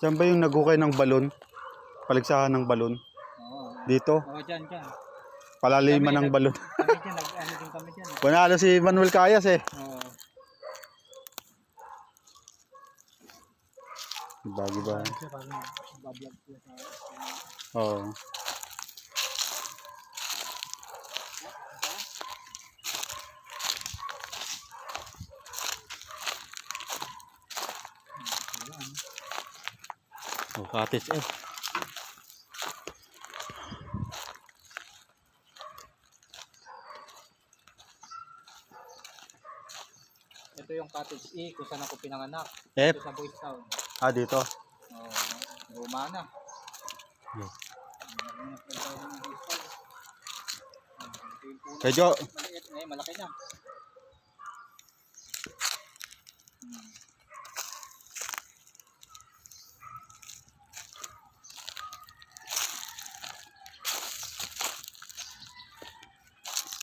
Diyan ba yung nagukay ng balon? Paligsahan ng balon? Oo. Dito? Oo, dyan. Palaliman ng balon. Kami dyan, nag-ano din kami dyan. Panalo si Manuel Cayas eh. Oo. Iba. Siya parang bablog siya sa... Oo. Oh, cottage eh. Ito yung cottage E kung saan ako pinanganak. F. Ito sa Boys Town. Ah, dito. Oo. Luma na. Yes. Medyo Medyo maliit ngayon, malaki na.